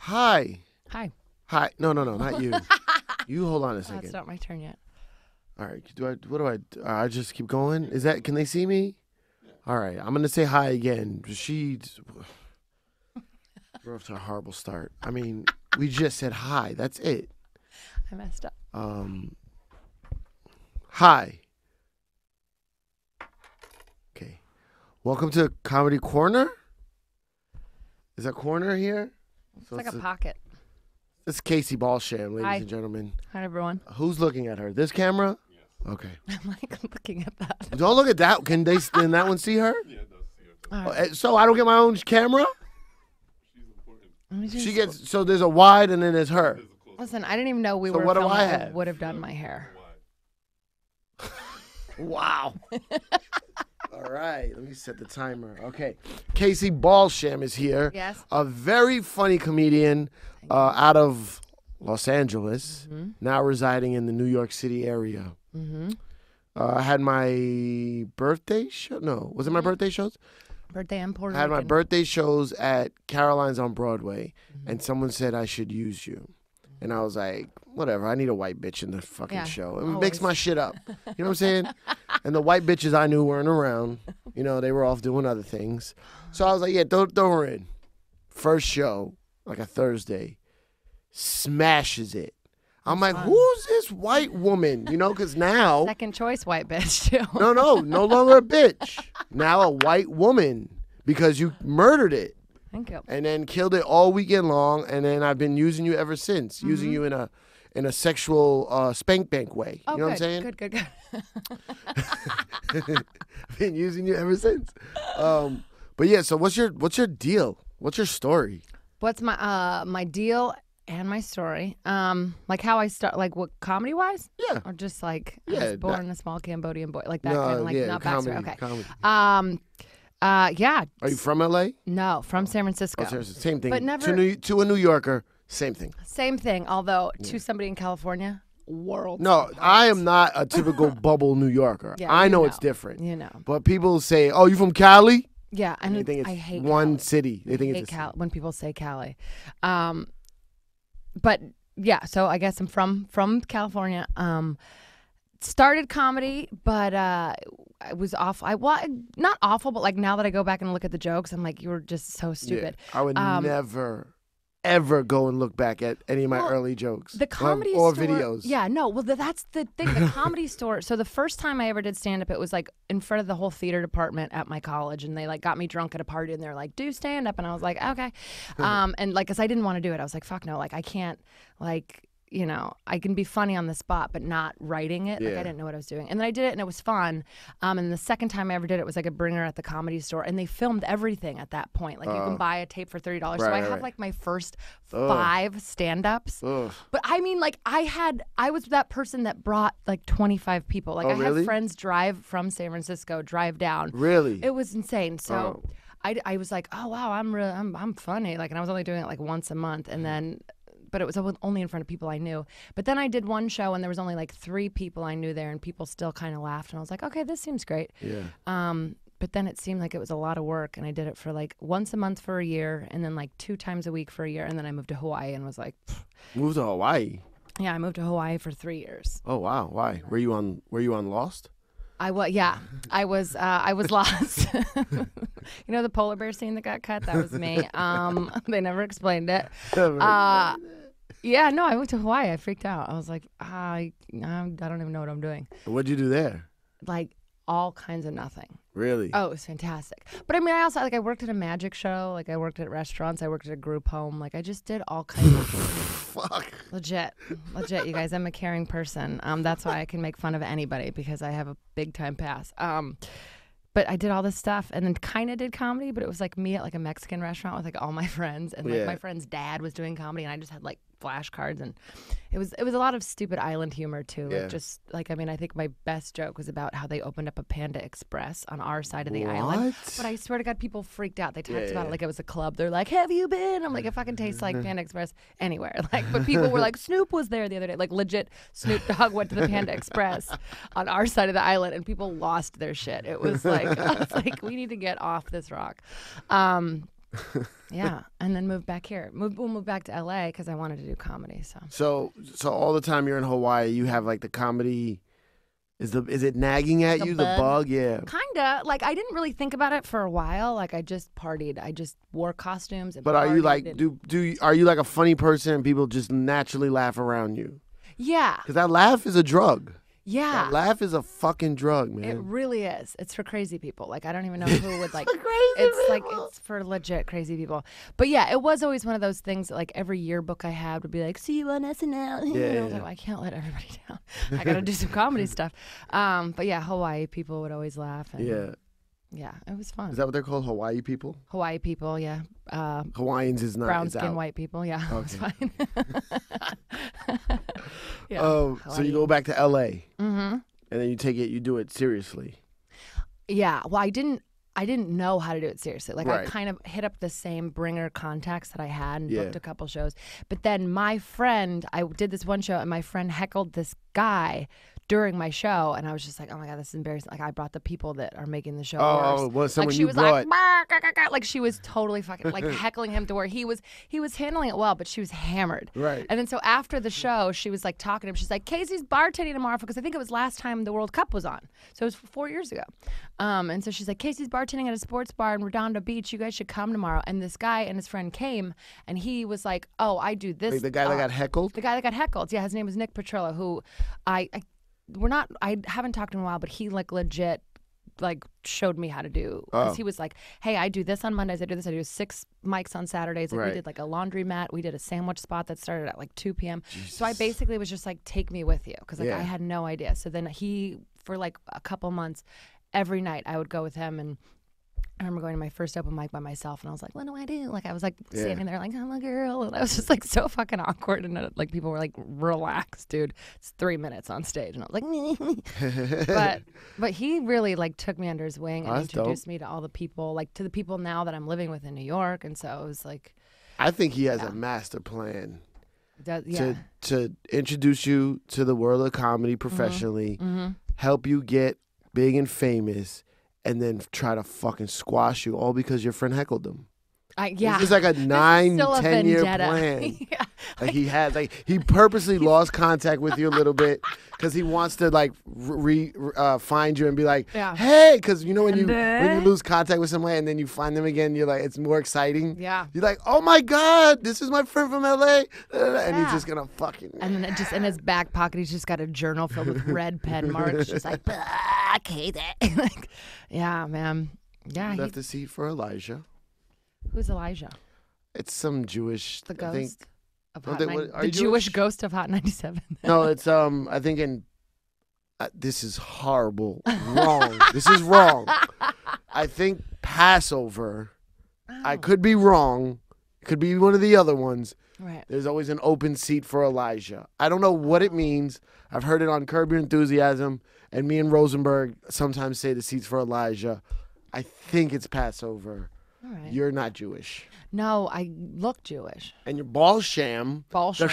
Hi. Hi. Hi. No, not you. You hold on a Oh, second. it's not my turn yet. All right. What do I just keep going? Can they see me? All right. I'm going to say hi again. We're off to a horrible start. I mean, we just said hi. That's it. I messed up. Hi. Okay. Welcome to Comedy Corner. Is that corner here? It's like a pocket. This is Casey Balsham, ladies Hi. and gentlemen. Hi, everyone. Who's looking at her? This camera? Yes. Okay. I'm like looking at that. Don't look at that. Can that one see her? Yeah, it does see her. All right. So I don't get my own camera? She's important. Let me just- She gets, so there's a wide and then there's her. There's a close Listen, I didn't even know we So were what do filming. I I have? would have done my hair. wide. Wow. All right. Let me set the timer. Okay. Casey Balsham is here. Yes. A very funny comedian out of Los Angeles, now residing in the New York City area. Mm-hmm. I had my birthday show. No, was it my birthday shows? Birthday and Puerto I had my Rican. birthday shows at Caroline's on Broadway, and someone said I should use you. And I was like, whatever, I need a white bitch in the fucking Yeah, show. It always. makes my shit up. You know what I'm saying? And the white bitches I knew weren't around. You know, they were off doing other things. So I was like, yeah, throw her in. First show, like a Thursday, smashes it. I'm like, fun. who's this white woman? You know, because now... Second choice white bitch, too. No longer a bitch. Now a white woman because you murdered it Thank you. and then killed it all weekend long, and then I've been using you ever since, using you in a sexual spank bank way. Oh, You know good, what I'm saying? Good. I've been using you ever since. But yeah, so what's your deal? What's your story? What's my my deal and my story? Like how I start, like what comedy wise? Yeah. Or just like I Yeah, was born a small Cambodian boy, like that No, kind of like yeah, not comedy, backstory. Okay. comedy. Yeah. Are you from LA? No, from San Francisco. Oh, seriously, same thing. But never- to a New Yorker, same thing. Same thing, although to somebody in California, worlds No, apart. I am not a typical bubble New Yorker. Yeah, I you know know. it's different. You know. But people say, "Oh, you from Cali?" Yeah, and They think it's I hate one Cali. city. They think I hate it's a Cali when people say Cali. But yeah, so I guess I'm from California. Started comedy, but I was awful. Not awful, but like now that I go back and look at the jokes, I'm like, you were just so stupid. Yeah, I would never, ever go and look back at any of my Well, early jokes. The comedy or store, videos. Yeah, no. Well, that's the thing. The comedy store. So the first time I ever did stand up, it was like in front of the whole theater department at my college, and they like got me drunk at a party, and they're like, "Do stand up," and I was like, "Okay," and like, cause I didn't want to do it. I was like, "Fuck no!" Like, I can't. Like, you know, I can be funny on the spot, but not writing it. Like, Yeah. I didn't know what I was doing. And then I did it, and it was fun. And the second time I ever did it was like a bringer at the Comedy Store, and they filmed everything at that point. Like, you can buy a tape for $30. So I right, have right. like my first 5 stand-ups. Ugh. But I mean, like, I was that person that brought like 25 people. Like, Oh, I really? had friends drive from San Francisco, drive down. Really? It was insane. So Oh. I was like, oh wow, I'm funny. Like, and I was only doing it like once a month, and then, but it was only in front of people I knew. But then I did one show, and there was only like 3 people I knew there, and people still kind of laughed, and I was like, okay, this seems great. Yeah. But then it seemed like it was a lot of work, and I did it for like once a month for a year, and then like 2 times a week for a year, and then I moved to Hawaii and was like, pfft. Moved to Hawaii. Yeah, I moved to Hawaii for 3 years. Oh wow. Why? Were you on Lost? I was lost. You know the polar bear scene that got cut? That was me. They never explained it. Yeah, no, I went to Hawaii. I freaked out. I was like, I don't even know what I'm doing. What'd you do there? Like all kinds of nothing. Really? Oh, it was fantastic. But I mean, I also, like, I worked at a magic show. Like, I worked at restaurants. I worked at a group home. Like, I just did all kinds of Fuck. legit, you guys. I'm a caring person. That's why I can make fun of anybody, because I have a big time pass. But I did all this stuff, and then kind of did comedy, but it was like me at like a Mexican restaurant with like all my friends, and like Yeah. my friend's dad was doing comedy, and I just had like flashcards, and it was a lot of stupid island humor too. Yeah. Like, just like, I mean, I think my best joke was about how they opened up a Panda Express on our side of the island. What? But I swear to God, people freaked out. They talked Yeah, about yeah. it like it was a club. They're like, "Have you been?" I'm like, "It fucking tastes like Panda Express anywhere." Like, but people were like, "Snoop was there the other day." Like, legit, Snoop Dogg went to the Panda Express on our side of the island, and people lost their shit. It was like, I was like, we need to get off this rock. Yeah, and then moved back here. We'll move back to LA because I wanted to do comedy. So all the time you're in Hawaii, you have like the comedy. Is it nagging at you? The bug, yeah. Kinda. Like I didn't really think about it for a while. Like I just partied. I just wore costumes. And but are you partied like and- are you like a funny person and people just naturally laugh around you? Yeah. Because that laugh is a drug. Yeah. That laugh is a fucking drug, man. It really is. It's for crazy people. Like I don't even know who would like. It's for legit crazy people. But yeah, it was always one of those things that like every yearbook I had would be like, "See you on SNL." Yeah, And I was like, well, I can't let everybody down. I got to do some comedy stuff. But yeah, Hawaii people would always laugh. And, Yeah. Yeah, it was fun. Is that what they're called? Hawaii people? Hawaii people, yeah. Hawaiians is not. Brown it's skin out. white people, yeah. It's fine. Yeah. So you go back to LA. Mm-hmm. And then you do it seriously. Yeah. Well, I didn't know how to do it seriously. Like Right. I kind of hit up the same bringer contacts that I had and Yeah. booked a couple shows. But then my friend, I did this one show and my friend heckled this guy during my show, and I was just like, oh my God, this is embarrassing. Like I brought the people that are making the show Oh, worse. well, someone like she you was brought. like, "Bah, gah, gah, gah." Like she was totally fucking like heckling him to where he was handling it well, but she was hammered. Right. And then so after the show, she was like talking to him. She's like, Casey's bartending tomorrow because I think it was last time the World Cup was on. So it was 4 years ago. And so she's like, Casey's bartending at a sports bar in Redondo Beach. You guys should come tomorrow. And this guy and his friend came, and he was like, oh, I do this. Like the guy that got heckled? The guy that got heckled. Yeah, his name was Nick Petrillo, who I haven't talked to him in a while, but he like legit like showed me how to do, because he was like, hey, I do this on Mondays, I do 6 mics on Saturdays, like Right. we did like a laundromat, we did a sandwich spot that started at like 2 p.m. So I basically was just like, take me with you, because like Yeah. I had no idea. So then he, for like a couple months, every night I would go with him, and I remember going to my first open mic by myself, and I was like, what do I do? Like, I was like standing there like, I'm a girl. And I was just like so fucking awkward. And like people were like, relax, dude. It's 3 minutes on stage. And I was like, but he really like took me under his wing and That's introduced me to all the people, like to the people now that I'm living with in New York. And so it was like, I think he has a master plan yeah. to introduce you to the world of comedy professionally, help you get big and famous, and then try to fucking squash you, all because your friend heckled them. Yeah. This is like a 9-10 year vendetta. plan. Yeah. Like he purposely lost contact with you a little bit because he wants to like find you and be like, Yeah. hey, because you know when you then- lose contact with somebody and then you find them again, you're like, it's more exciting. Yeah. You're like, oh my God, this is my friend from LA, and he's Yeah. just gonna fucking. And then just in his back pocket, he's just got a journal filled with red pen marks, just like, Katie. Like, yeah, man. Yeah. left the seat for Elijah. Who's Elijah? It's some Jewish. The I think. ghost of Don't Hot they- 90 are the you Jewish Jewish? ghost of Hot 97. No, it's I think in. This is horrible. Wrong. This is wrong. I think Passover. I could be wrong. It could be one of the other ones. Right. There's always an open seat for Elijah. I don't know what it means. I've heard it on Curb Your Enthusiasm, and me and Rosenberg sometimes say the seat's for Elijah. I think it's Passover. All right. You're not Jewish. No, I look Jewish. And you're Balsham. Balsham.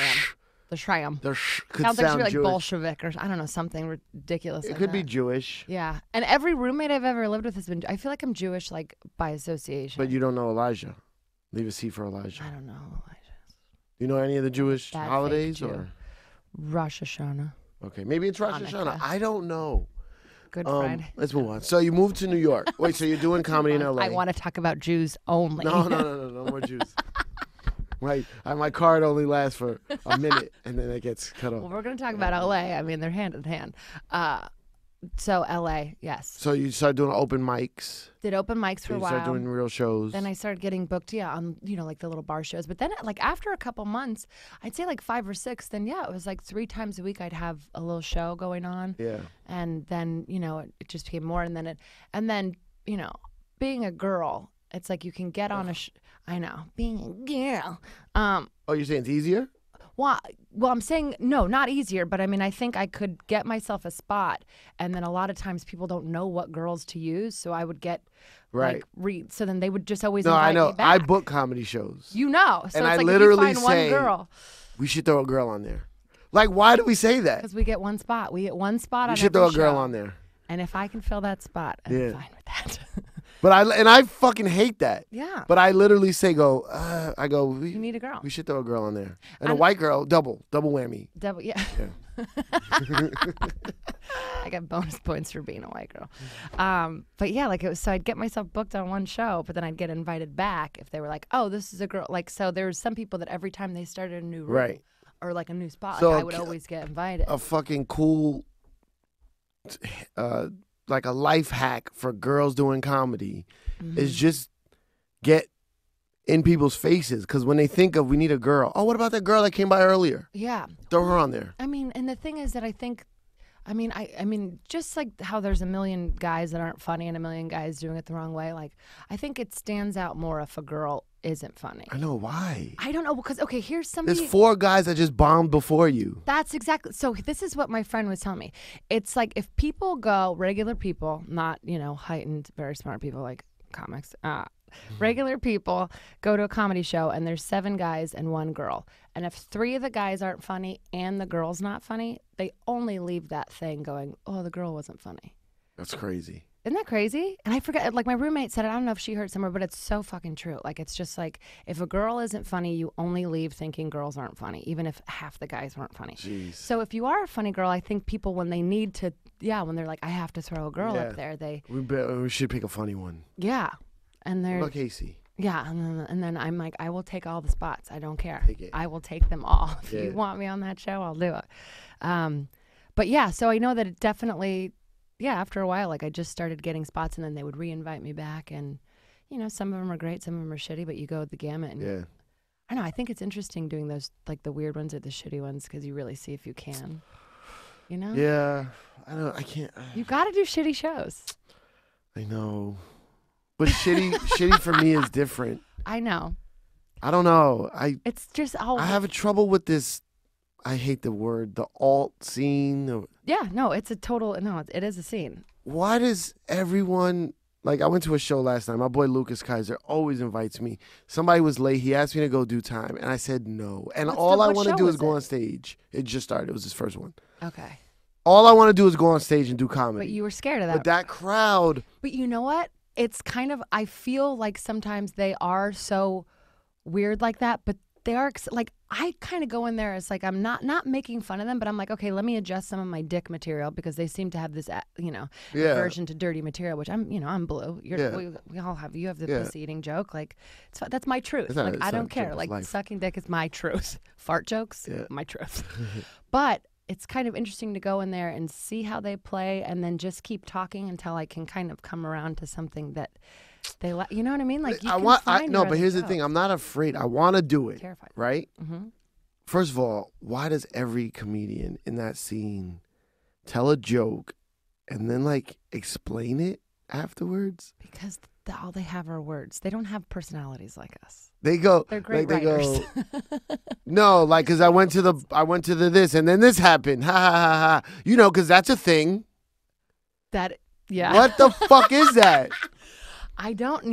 The Shram. The could Sounds like it should sound be like Jewish. Bolshevik or I don't know, something ridiculous. It like could be that. Jewish, Yeah. And every roommate I've ever lived with has been, I feel like I'm Jewish like by association. but you don't know Elijah. Leave a seat for Elijah. I don't know. You know any of the Jewish That fake holidays? Jew. Or Rosh Hashanah. okay, maybe it's Rosh Hashanah. Hanukkah. I don't know. Good Friday. Let's move on. So you moved to New York. Wait, so you're doing comedy in LA? I want to talk about Jews only. No more Jews. My card only lasts for a minute and then it gets cut off. Well, we're going to talk about LA. I mean, they're hand in hand. So LA, yes. So you started doing open mics. Did open mics for So a you while. started doing real shows. Then I started getting booked, on, like the little bar shows. But then, like, after a couple months, I'd say like 5 or 6, then, it was like 3 times a week I'd have a little show going on. Yeah. And then, it just became more. And then, being a girl, it's like you can get on a I know, being a girl. Oh, you're saying it's easier? Well, I'm saying, no, not easier, but I mean, I think I could get myself a spot. And then a lot of times people don't know what girls to use. So I would get, Right. so then they would just always No, invite I know. me back. I book comedy shows. You know. So And it's I like literally if you find say- one girl. We should throw a girl on there. Like, why do we say that? Because we get one spot. We get one spot We on should every throw a girl show. on there. And if I can fill that spot, I'm Yeah. fine with that. But I fucking hate that. Yeah. But I literally say You we need a girl. should throw a girl on there. And a white girl, double whammy. Double, yeah. Yeah. I got bonus points for being a white girl. But yeah, like it was, so I'd get myself booked on one show, but then I'd get invited back if they were like, oh, this is a girl. Like, so there was some people that every time they started a new room Right. or like a new spot, So like, I would always get invited. A fucking cool, like a life hack for girls doing comedy is just get in people's faces. Because when they think of, we need a girl. Oh, what about that girl that came by earlier? Yeah. Throw her on there. I mean, and the thing is that I think, I mean, just like how there's a million guys that aren't funny and a million guys doing it the wrong way, like, I think it stands out more if a girl isn't funny. I know why. I don't know, because, okay, here's somebody. There's 4 guys that just bombed before you. That's exactly, so this is what my friend was telling me. It's like if people go, regular people, not, heightened, very smart people like comics, regular people go to a comedy show and there's 7 guys and 1 girl. And if 3 of the guys aren't funny and the girl's not funny, they only leave that thing going, oh, the girl wasn't funny. That's crazy. Isn't that crazy? And I forget, like my roommate said it, I don't know if she heard it somewhere, but it's so fucking true. Like it's just like, if a girl isn't funny, you only leave thinking girls aren't funny, even if half the guys weren't funny. Jeez. So if you are a funny girl, I think people, when they need to, when they're like, I have to throw a girl Yeah. up there, We should pick a funny one. yeah. And What they're, about Casey? yeah, and then I'm like, I will take all the spots. I don't care. Take it. I will take them all. If Yeah. you want me on that show, I'll do it. But yeah, so I know that it definitely, after a while, like I just started getting spots, and then they would re-invite me back, and some of them are great, some of them are shitty, but you go the gamut. And Yeah. I know. I think it's interesting doing those, like the weird ones or the shitty ones, because you really see if you can. Yeah. I can't. You got to do shitty shows. I know. But shitty for me is different. I know. I don't know. It's just all. I have a trouble with this. I hate the word, the alt scene. Yeah, no, it's a total. No, it is a scene. Why does everyone, like, I went to a show last night. My boy Lucas Kaiser always invites me. Somebody was late. He asked me to go do time, and I said no. And all I want to do is go on stage. It just started. It was his first one. Okay. All I want to do is go on stage and do comedy. But you were scared of that. But that crowd. But you know what? It's kind of, I feel like sometimes they are so weird like that, but they are, like, I kind of go in there as like, I'm not making fun of them, but I'm like, okay, let me adjust some of my dick material, because they seem to have this, aversion to dirty material, which I'm blue. We all have, you have the pussy eating joke. Like, that's my truth. Like, I don't care. Like, sucking dick is my truth. Fart jokes, my truth. But it's kind of interesting to go in there and see how they play, and then just keep talking until I can kind of come around to something that they like. You know what I mean? Like, but here's the thing. I'm not afraid. I want to do it. Terrified. Right? Mm-hmm. First of all, why does every comedian in that scene tell a joke and then like explain it afterwards? Because all they have are words. They don't have personalities like us. They go. They're great like, writers. No, like, because I went to the this, and then this happened. Ha ha ha ha. Because that's a thing. Yeah. What the fuck is that? I don't.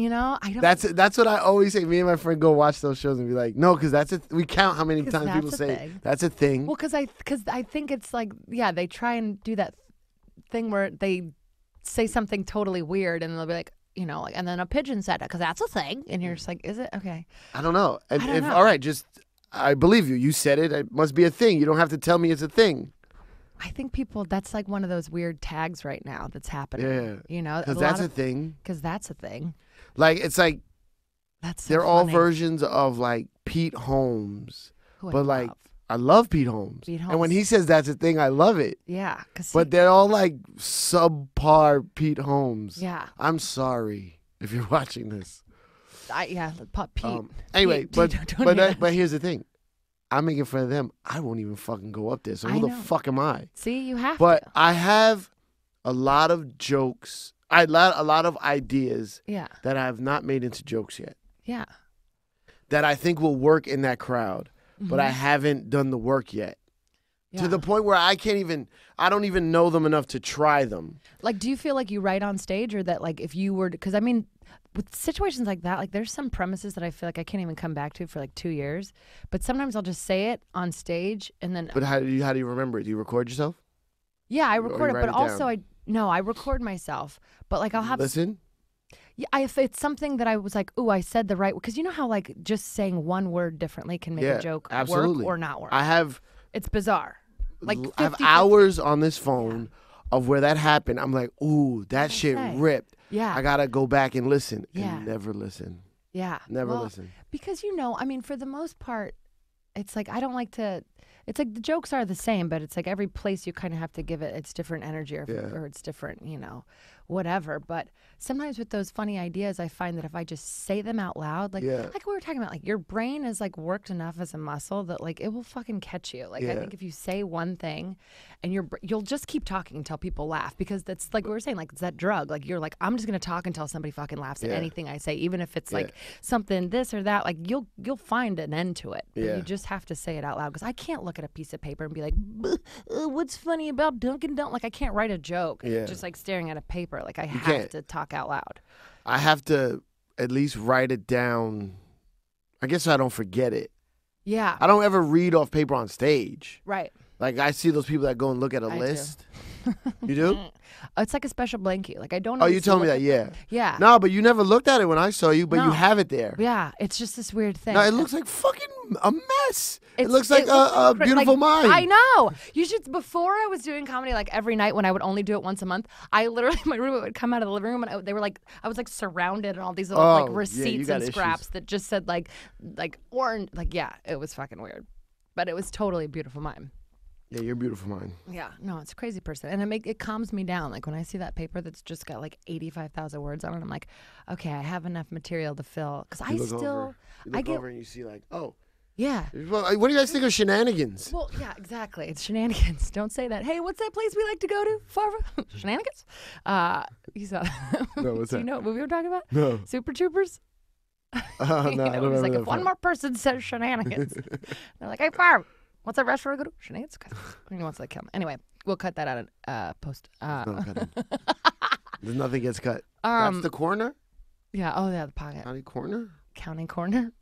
That's what I always say. Me and my friend go watch those shows and be like, no, because we count how many times people say that's a thing. Well, because I think it's like, they try and do that thing where they say something totally weird, and they'll be like, and then a pigeon said it, because that's a thing, and you're just like, is it? Okay. I don't know. I don't know. All right, I believe you. You said it. It must be a thing. You don't have to tell me it's a thing. I think people, that's like one of those weird tags right now that's happening. Yeah. Because that's a thing. Because that's a thing. Like, it's like, that's so they're funny. all versions of like Pete Holmes. I love Pete Holmes. And when he says that's a thing, I love it. Yeah. But they're all like subpar Pete Holmes. Yeah. I'm sorry if you're watching this. Pete. Anyway, Pete, but here's the thing. I'm making fun of them. I won't even fucking go up there. So who the fuck am I? See, you have But to. I have a lot of jokes. A lot of ideas that I have not made into jokes yet. Yeah. That I think will work in that crowd. But I haven't done the work yet. Yeah. To the point where I don't even know them enough to try them. Like, do you feel like you write on stage, or that, like, if you were, because I mean, with situations like that, like, there's some premises that I feel like I can't even come back to for like 2 years. But sometimes I'll just say it on stage, and then. But how do you remember it? Do you record yourself? Yeah, I record it, but also I record myself. But like, I'll have. Listen? Yeah, if it's something that I was like, ooh, I said the right, because you know how like just saying one word differently can make a joke absolutely. work or not work. It's bizarre. Like 50, I have hours on this phone of where that happened. I'm like, ooh, that shit ripped. Yeah. I gotta go back and listen. Yeah. And never listen. Yeah. Never listen. Because I mean, for the most part, it's like I don't like to. It's like the jokes are the same, but it's like every place you kind of have to give it its different energy or it's different, whatever. But sometimes with those funny ideas, I find that if I just say them out loud, like we were talking about, like your brain is like worked enough as a muscle that like it will fucking catch you. Like I think if you say one thing, and you'll just keep talking until people laugh, because that's like we were saying, like it's that drug. Like you're like, I'm just gonna talk until somebody fucking laughs at anything I say, even if it's like something this or that. Like you'll find an end to it. But you just have to say it out loud, because I can't look at a piece of paper and be like, what's funny about Dunkin' Donuts? Like I can't write a joke just like staring at a paper. Like I have to talk out loud. I have to at least write it down, I guess, so I don't forget it. Yeah. I don't ever read off paper on stage. Right. Like I see those people that go and look at a list. You do? It's like a special blanket. Like I don't know. Oh, you told me that, Yeah. No, but you never looked at it when I saw you, but you have it there. Yeah, it's just this weird thing. No, it looks like fucking a mess. It looks like a beautiful mind. I know. You should. Before I was doing comedy like every night, when I would only do it once a month, I literally, my roommate would come out of the living room and they were like, I was like surrounded in all these little like receipts and scraps that just said like orange. Like, yeah, it was fucking weird, but it was totally a beautiful mind. Yeah, you're a beautiful mind. Yeah, no, it's a crazy person, and it calms me down. Like when I see that paper that's just got like 85,000 words on it, I'm like, okay, I have enough material to fill. Because I still, I get over and you see like, oh, yeah. Well, what do you guys think of shenanigans? Well, yeah, exactly. It's shenanigans. Don't say that. Hey, what's that place we like to go to, Farva? Shenanigans. You saw that? No, what's that? Do you know what movie we're talking about? No. Super Troopers. No, I don't It was like remember if one more person says shenanigans, they're like, hey, Farva. What's that restaurant I go to? Shenanigans? He wants to kill me. Anyway, we'll cut that out of post. Nothing gets cut. That's the corner? Yeah. Oh, yeah, the pocket. County corner? Corner.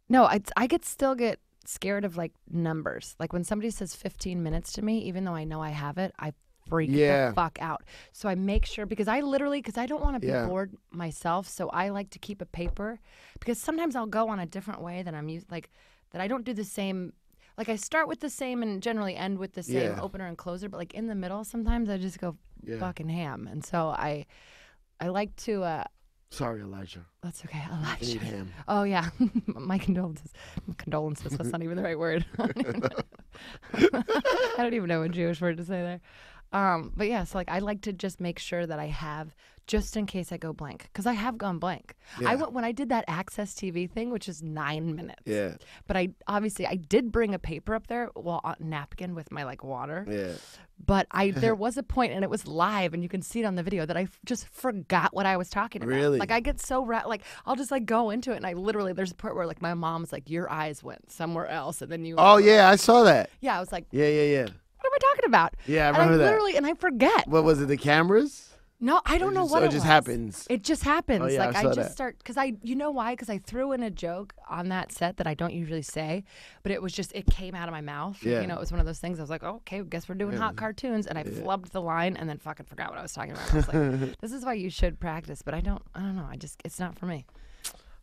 No, I still get scared of like numbers. Like when somebody says 15 minutes to me, even though I know I have it, I freak the fuck out. So I make sure, because I don't want to be bored myself. So I like to keep a paper, because sometimes I'll go on a different way than I'm used, like that I don't do the same. Like I start with the same and generally end with the same opener and closer, but like in the middle, sometimes I just go fucking ham. And so I like to. Sorry, Elijah. That's okay, Elijah. I need ham. Oh yeah, my condolences. Condolences. That's not even the right word. I don't even know a Jewish word to say there. But yeah, so like I like to just make sure that I have, just in case I go blank, because I have gone blank. Yeah. When I did that Access TV thing, which is 9 minutes. Yeah. But I did bring a paper up there, napkin with my like water. Yeah. But there was a point, and it was live, and you can see it on the video, that I just forgot what I was talking about. Really? Like I get so like I'll just like go into it, and I literally, there's a part where like my mom's like, your eyes went somewhere else, and then you. Oh yeah, I saw that. Yeah, I was like. Yeah. What am I talking about? Yeah, I remember that. Literally, and I forget. What was it? The cameras? No, I don't know what it was. It just happens. It just happens. Oh, yeah, like I saw just that. start, because you know why? Because I threw in a joke on that set that I don't usually say, but it came out of my mouth. Yeah. You know, it was one of those things. I was like, oh, okay, guess we're doing hot cartoons, and I flubbed the line and then fucking forgot what I was talking about. I was like, this is why you should practice, but I don't know. It's not for me.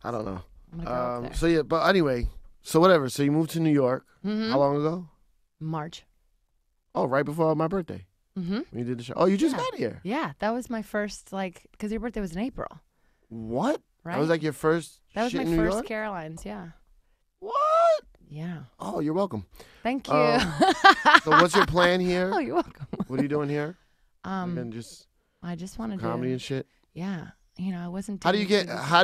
I don't know. I'm gonna go up there. So yeah, but anyway, so whatever. So you moved to New York. Mm-hmm. How long ago? March. Oh, right before my birthday. Mm-hmm. When you did the show. Oh, you just got here. Yeah, that was my first, like, because your birthday was in April. What? Right? That was like your first. That was shit my in New first York? Caroline's. Yeah. What? Yeah. Oh, you're welcome. Thank you. So what's your plan here? Oh, you're welcome. What are you doing here? I just want to do comedy and shit. Yeah, I wasn't. How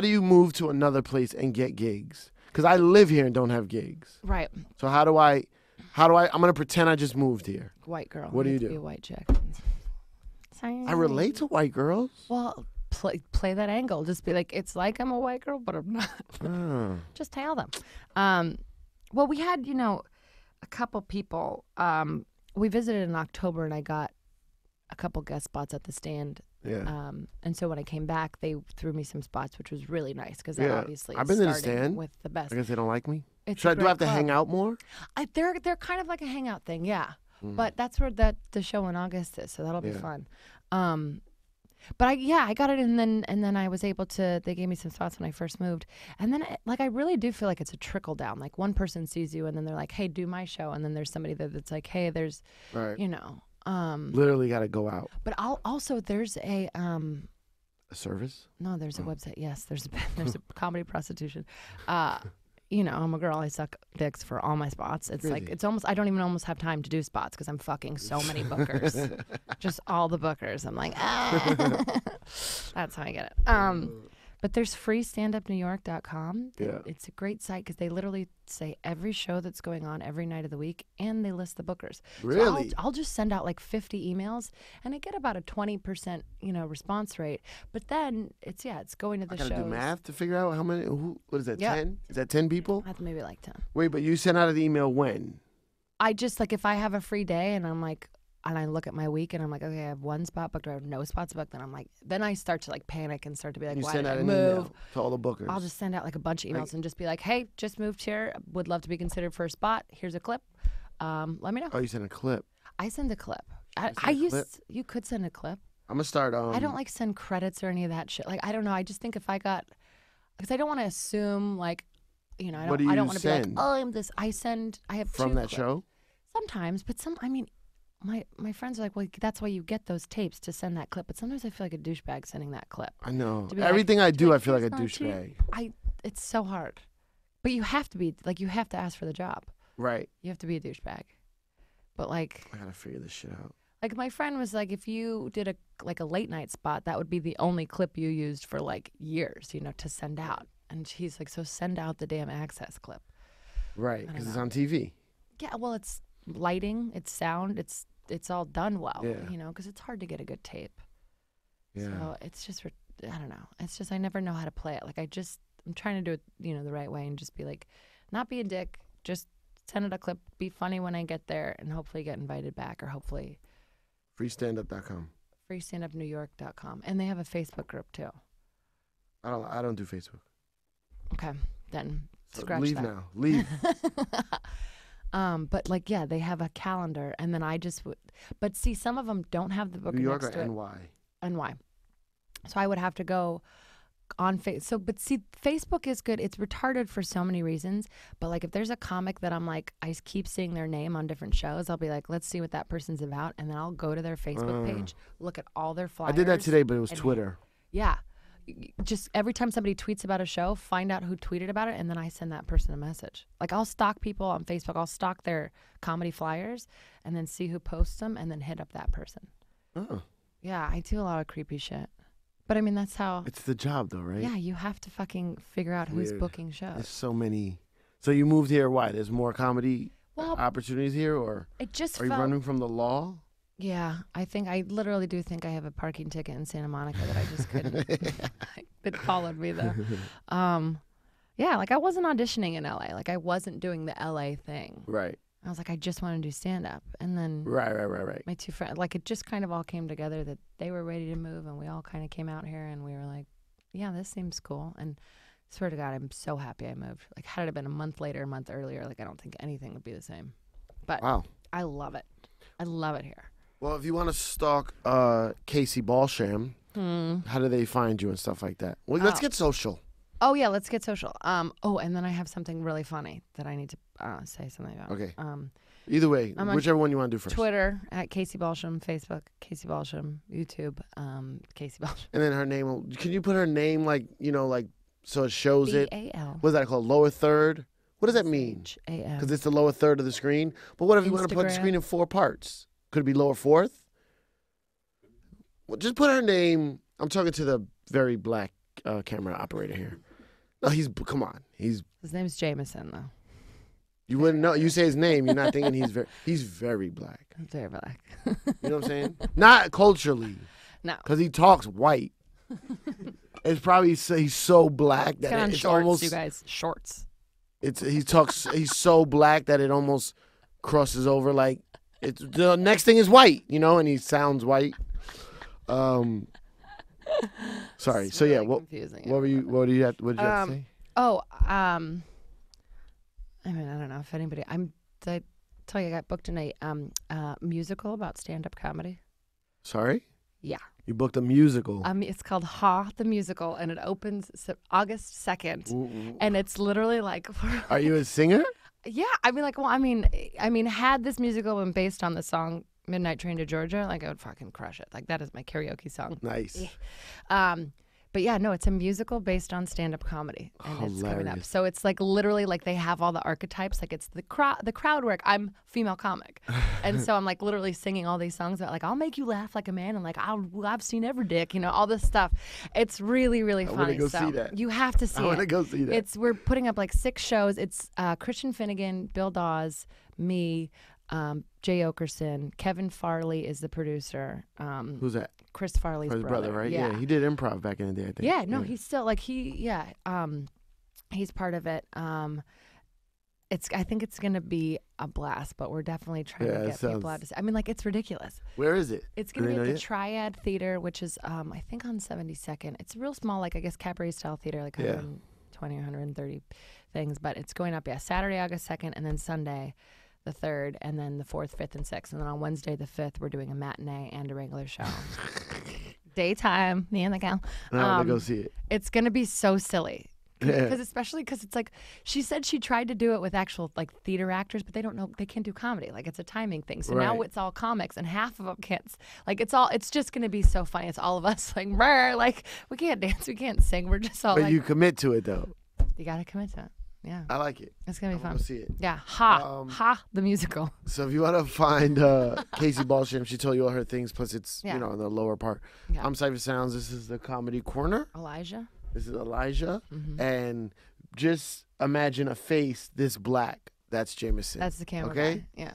do you move to another place and get gigs? Because I live here and don't have gigs. Right. So how do I? I'm gonna pretend I just moved here. White girl. What do you to do? Be a white chick. I relate to white girls. Well, play that angle. Just be like, it's like I'm a white girl, but I'm not. Just tell them. Well, we had a couple people. We visited in October, and I got a couple guest spots at the stand. Yeah. And so when I came back, they threw me some spots, which was really nice, because that obviously I've been to the starting stand with the best. I guess they don't like me. It's Do I have to club. hang out more? They're kind of like a hangout thing, yeah. But that's where the show in August is, so that'll be fun. But I got it, and then I was able to. They gave me some spots when I first moved, and then I really do feel like it's a trickle down. Like one person sees you, and then they're like, "Hey, do my show," and then there's somebody that's like, "Hey, there's, Right. you know." Literally got to go out. But also there's a A service? no, there's a website. Yes, there's a comedy prostitution. You know, I'm a girl. I suck dicks for all my spots. It's Really? like it's almost I don't even almost have time to do spots because I'm fucking so many bookers, just all the bookers. I'm like, that's how I get it. But there's freestandupnewyork.com. Yeah. It's a great site because they literally say every show that's going on every night of the week, and they list the bookers. Really? So I'll just send out like 50 emails, and I get about a 20% response rate. But then it's going to the I got to shows. do math to figure out how many. What is that, Yep. 10? Is that 10 people? I have maybe like 10. Wait, but you sent out an email when? I just like if I have a free day and I'm like, and I look at my week and I'm like, okay, I have one spot booked or I have no spots booked. Then I'm like, then I start to like panic and start to be like, You why send did out I an move? email to all the bookers. I'll just send out like a bunch of emails and just be like, hey, just moved here. Would love to be considered for a spot. Here's a clip. Let me know. Oh, you sent a clip. I send a clip. send a clip? You could send a clip. I'm going to start. I don't like send credits or any of that shit. Like, I don't know. I just think if I got, because I don't want to assume like, I What do don't you want to be like, send? oh, I'm this. I have From two that clips. show? Sometimes, but my friends are like, well, that's why you get those tapes to send that clip. But sometimes I feel like a douchebag sending that clip. I know. To be like- Everything I to be do, like, I feel like a "Here's my douchebag. It's so hard. But you have to be, like, you have to ask for the job. Right. You have to be a douchebag. But like I got to figure this shit out. Like my friend was like, if you did a late night spot, that would be the only clip you used for like years, to send out. And he's like, so send out the damn Access clip. Right, because it's on TV. Yeah, well, it's lighting, it's sound, it's all done well, Yeah. because it's hard to get a good tape. Yeah. So it's just, I don't know. It's just, I never know how to play it. Like I'm trying to do it, the right way and just be like, not be a dick, just send it a clip, be funny when I get there and hopefully get invited back or hopefully. Freestandup.com. Freestandupnewyork.com. And they have a Facebook group too. I don't do Facebook. Okay, then So scratch leave that. now. Leave. But they have a calendar, and then I just would. But see, some of them don't have the book New York next or to NY? it. NY. So I would have to go on Facebook. So, but see, Facebook is good. It's retarded for so many reasons. But like, if there's a comic that I'm like, I keep seeing their name on different shows, I'll be like, let's see what that person's about, and then I'll go to their Facebook page, look at all their flyers. I did that today, but it was and- Twitter. Yeah. Just every time somebody tweets about a show, find out who tweeted about it, and then I send that person a message. Like, I'll stalk people on Facebook. I'll stalk their comedy flyers and then see who posts them and then hit up that person. Oh. Yeah, I do a lot of creepy shit. But, I mean, that's how... It's the job, though, right? Yeah, you have to fucking figure out who's Weird. booking There's shows. so many. So you moved here, why? There's more comedy Well, opportunities here, or it just are you felt... running from the law? Yeah, I literally do think I have a parking ticket in Santa Monica that I just couldn't. It followed me though. Yeah, like I wasn't auditioning in LA. Like I wasn't doing the LA thing. Right. I was like, I just want to do stand up. And then Right. my two friends, like it just kind of all came together that they were ready to move and we all kind of came out here and we were like, yeah, this seems cool. And swear to God, I'm so happy I moved. Like had it have been a month later, a month earlier, like I don't think anything would be the same. But Wow. I love it. I love it here. Well, if you want to stalk Casey Balsham, how do they find you and stuff like that? Well, let's get social. Oh yeah, let's get social. And then I have something really funny that I need to say something about. Okay. Either way, I'm on whichever one you want to do first. Twitter at Casey Balsham, Facebook Casey Balsham, YouTube Casey Balsham. And then her name. Can you put her name like so it shows it? BAL. What's that called? Lower third. What does that mean? AM. Because it's the lower third of the screen. But what if you want to put the Instagram. screen in 4 parts? Could it be lower fourth? Well, just put her name. I'm talking to the very black camera operator here. No, come on. His name's Jameson though. You wouldn't know. You say his name, you're not thinking he's very black. I'm very black. You know what I'm saying? Not culturally, No. because he talks white. It's probably he's so black Get that on it's shorts, almost you guys. Shorts. he's so black that it almost crosses over like the next thing is white, and he sounds white. Sorry. It's So yeah, really what confusing. what did you have to say? I mean, I don't know if anybody. Did I tell you I got booked in a musical about stand-up comedy? Sorry. Yeah. You booked a musical. It's called Ha the Musical, and it opens August 2nd, and it's literally like. Are you a singer? Yeah, I mean, had this musical been based on the song "Midnight Train to Georgia," like I would fucking crush it. Like that is my karaoke song. Nice. But yeah, no, it's a musical based on stand-up comedy, and it's coming up. Hilarious. So it's like literally like they have all the archetypes. Like it's the crowd work. I'm female comic, and so I'm like literally singing all these songs about like I'll make you laugh like a man, and like I've seen every dick, all this stuff. It's really really funny. I want to go so see that. You have to see it. I want to go see that. We're putting up like 6 shows. It's Christian Finnegan, Bill Dawes, me. Jay Okerson, Kevin Farley is the producer. Who's that? Chris Farley's His brother, right? Yeah, He did improv back in the day, I think. Yeah, no, he's still like he's part of it. I think it's gonna be a blast, but we're definitely trying to get people out to see. I mean, like it's ridiculous. Where is it? It's gonna be at the Triad Theater, which is I think on 72nd. It's real small, like I guess cabaret style theater, like 120 or 130 things. But it's going up Saturday, August 2nd, and then Sunday, the 3rd, and then the 4th, 5th, and 6th. And then on Wednesday, the 5th, we're doing a matinee and a regular show. Daytime, me and the gal. I want to go see it. It's going to be so silly. Yeah. Especially because it's like, she said she tried to do it with actual like theater actors, but they don't know, they can't do comedy. Like it's a timing thing. So now it's all comics and half of them can't. Like it's just going to be so funny. It's all of us like, like we can't dance, we can't sing. We're just all But like. you commit to it though. You got to commit to it. Yeah. I like it. It's going to be fun. Go see it. Yeah. Ha, the musical. So if you want to find Casey Balsham, she told you all her things, plus it's, in the lower part. Yeah. I'm Cipha Sounds. This is the Comedy Corner. Elijah. This is Elijah. Mm-hmm. And just imagine a face this black. That's Jameson. That's the camera Okay? guy. Yeah.